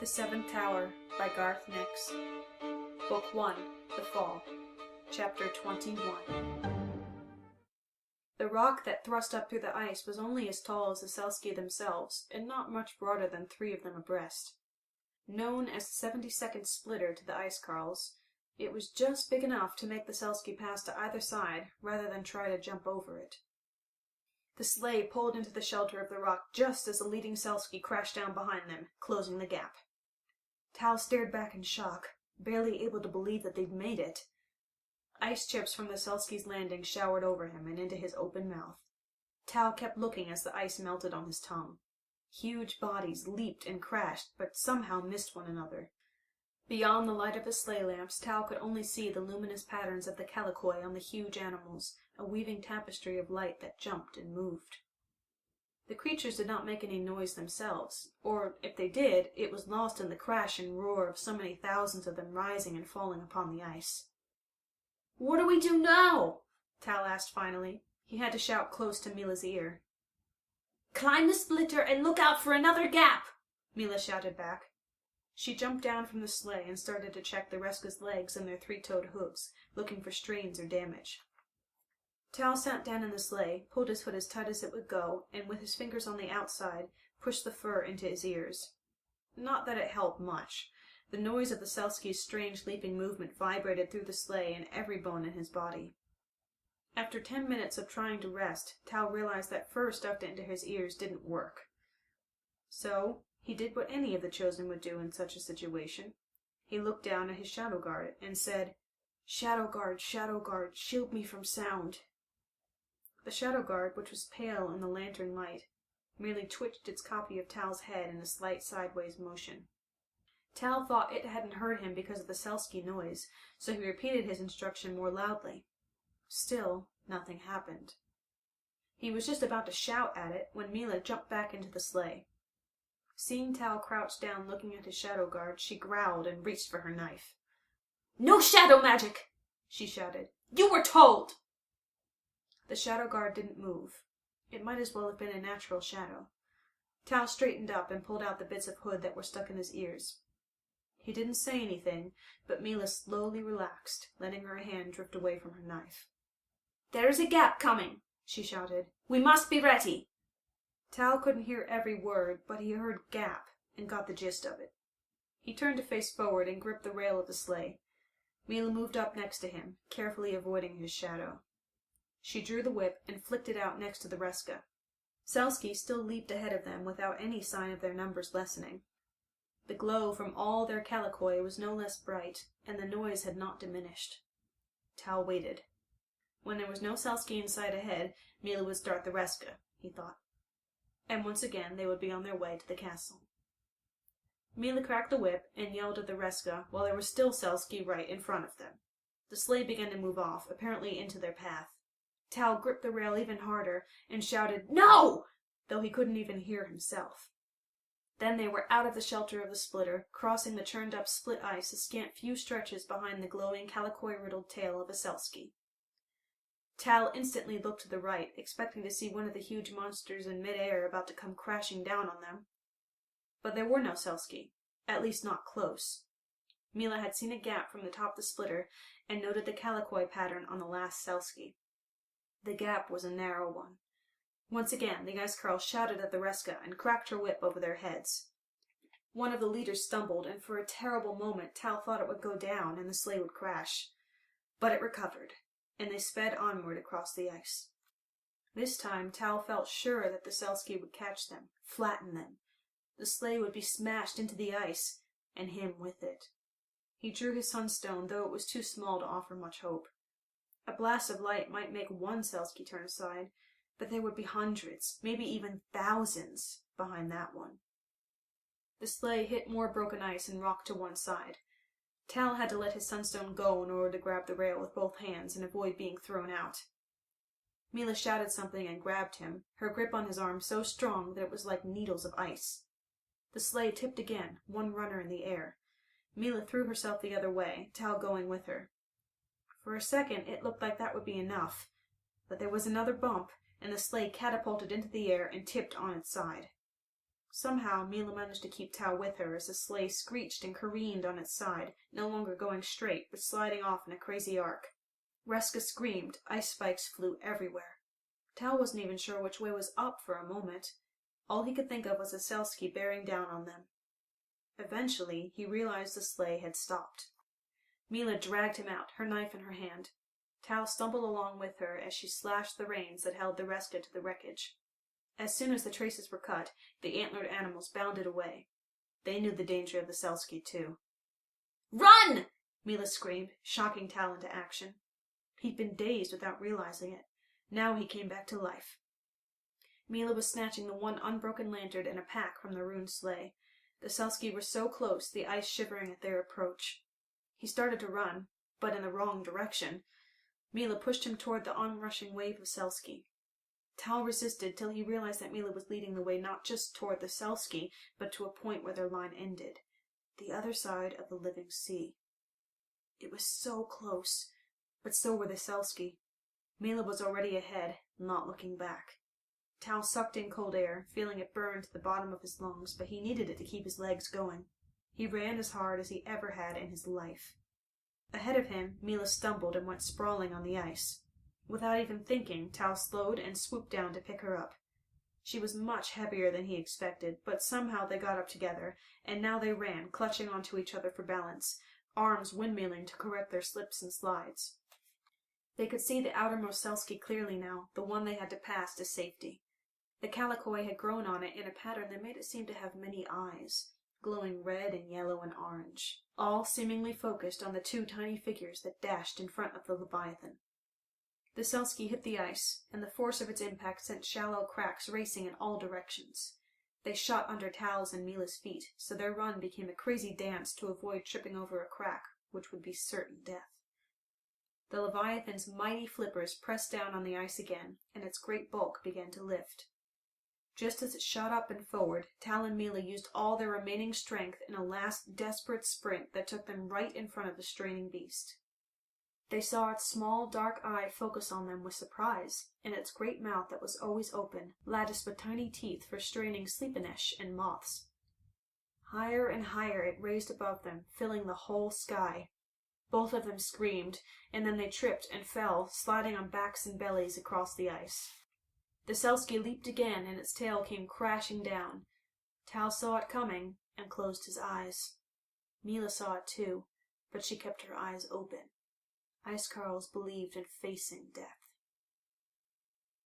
The Seventh Tower by Garth Nix. Book 1, The Fall. Chapter 21. The rock that thrust up through the ice was only as tall as the Selski themselves, and not much broader than 3 of them abreast. Known as the 72nd splitter to the ice-carls, it was just big enough to make the Selski pass to either side, rather than try to jump over it. The sleigh pulled into the shelter of the rock just as the leading Selski crashed down behind them, closing the gap. Tal stared back in shock, barely able to believe that they'd made it. Ice chips from the Selski's landing showered over him and into his open mouth. Tal kept looking as the ice melted on his tongue. Huge bodies leaped and crashed, but somehow missed one another. Beyond the light of the sleigh lamps, Tal could only see the luminous patterns of the calicoi on the huge animals, a weaving tapestry of light that jumped and moved. The creatures did not make any noise themselves, or, if they did, it was lost in the crash and roar of so many thousands of them rising and falling upon the ice. "What do we do now?" Tal asked finally. He had to shout close to Milla's ear. "Climb the splitter and look out for another gap!" Milla shouted back. She jumped down from the sleigh and started to check the Reska's legs and their 3-toed hooves, looking for strains or damage. Tal sat down in the sleigh, pulled his hood as tight as it would go, and with his fingers on the outside, pushed the fur into his ears. Not that it helped much. The noise of the Selski's strange leaping movement vibrated through the sleigh and every bone in his body. After 10 minutes of trying to rest, Tal realized that fur stuffed into his ears didn't work. So, he did what any of the Chosen would do in such a situation. He looked down at his shadow guard and said, Shadow guard, shield me from sound." The shadow guard, which was pale in the lantern light, merely twitched its copy of Tal's head in a slight sideways motion. Tal thought it hadn't heard him because of the Selski noise, so he repeated his instruction more loudly. Still, nothing happened. He was just about to shout at it when Milla jumped back into the sleigh. Seeing Tal crouched down looking at his shadow guard, she growled and reached for her knife. "No shadow magic!" she shouted. "You were told!" The shadow guard didn't move. It might as well have been a natural shadow. Tal straightened up and pulled out the bits of hood that were stuck in his ears. He didn't say anything, but Milla slowly relaxed, letting her hand drift away from her knife. "There is a gap coming," she shouted. "We must be ready." Tal couldn't hear every word, but he heard gap and got the gist of it. He turned to face forward and gripped the rail of the sleigh. Milla moved up next to him, carefully avoiding his shadow. She drew the whip and flicked it out next to the Reska. Selski still leaped ahead of them without any sign of their numbers lessening. The glow from all their calicoi was no less bright, and the noise had not diminished. Tal waited. When there was no Selski in sight ahead, Milla would start the Reska, he thought. And once again they would be on their way to the castle. Milla cracked the whip and yelled at the Reska while there was still Selski right in front of them. The sleigh began to move off, apparently into their path. Tal gripped the rail even harder and shouted, "No!" though he couldn't even hear himself. Then they were out of the shelter of the splitter, crossing the churned-up split ice a scant few stretches behind the glowing calicoi-riddled tail of a Selski. Tal instantly looked to the right, expecting to see one of the huge monsters in mid-air about to come crashing down on them. But there were no Selski, at least not close. Milla had seen a gap from the top of the splitter and noted the calicoi pattern on the last Selski. The gap was a narrow one. Once again, the ice-carl shouted at the Reska and cracked her whip over their heads. One of the leaders stumbled, and for a terrible moment Tal thought it would go down and the sleigh would crash. But it recovered, and they sped onward across the ice. This time Tal felt sure that the Selski would catch them, flatten them. The sleigh would be smashed into the ice, and him with it. He drew his sunstone, though it was too small to offer much hope. A blast of light might make one Selski turn aside, but there would be hundreds, maybe even thousands, behind that one. The sleigh hit more broken ice and rocked to one side. Tal had to let his sunstone go in order to grab the rail with both hands and avoid being thrown out. Milla shouted something and grabbed him, her grip on his arm so strong that it was like needles of ice. The sleigh tipped again, one runner in the air. Milla threw herself the other way, Tal going with her. For a second it looked like that would be enough, but there was another bump, and the sleigh catapulted into the air and tipped on its side. Somehow, Milla managed to keep Tal with her as the sleigh screeched and careened on its side, no longer going straight, but sliding off in a crazy arc. Reska screamed. Ice spikes flew everywhere. Tal wasn't even sure which way was up for a moment. All he could think of was the Selski bearing down on them. Eventually, he realized the sleigh had stopped. Milla dragged him out, her knife in her hand. Tal stumbled along with her as she slashed the reins that held the Reska to the wreckage. As soon as the traces were cut, the antlered animals bounded away. They knew the danger of the Selski, too. "Run!" Milla screamed, shocking Tal into action. He'd been dazed without realizing it. Now he came back to life. Milla was snatching the one unbroken lantern and a pack from the ruined sleigh. The Selski were so close, the ice shivering at their approach. He started to run, but in the wrong direction. Milla pushed him toward the onrushing wave of Selski. Tal resisted till he realized that Milla was leading the way not just toward the Selski, but to a point where their line ended. The other side of the living sea. It was so close, but so were the Selski. Milla was already ahead, not looking back. Tal sucked in cold air, feeling it burn to the bottom of his lungs, but he needed it to keep his legs going. He ran as hard as he ever had in his life. Ahead of him, Milla stumbled and went sprawling on the ice. Without even thinking, Tal slowed and swooped down to pick her up. She was much heavier than he expected, but somehow they got up together, and now they ran, clutching onto each other for balance, arms windmilling to correct their slips and slides. They could see the outermost Selski clearly now, the one they had to pass to safety. The calicoy had grown on it in a pattern that made it seem to have many eyes, glowing red and yellow and orange, all seemingly focused on the two tiny figures that dashed in front of the Leviathan. The Selski hit the ice, and the force of its impact sent shallow cracks racing in all directions. They shot under Tal's and Milla's feet, so their run became a crazy dance to avoid tripping over a crack, which would be certain death. The Leviathan's mighty flippers pressed down on the ice again, and its great bulk began to lift. Just as it shot up and forward, Tal and Milla used all their remaining strength in a last desperate sprint that took them right in front of the straining beast. They saw its small, dark eye focus on them with surprise, and its great mouth that was always open, latticed with tiny teeth for straining sleepinesh and moths. Higher and higher it raised above them, filling the whole sky. Both of them screamed, and then they tripped and fell, sliding on backs and bellies across the ice. The Selski leaped again, and its tail came crashing down. Tal saw it coming, and closed his eyes. Milla saw it too, but she kept her eyes open. Icecarls believed in facing death.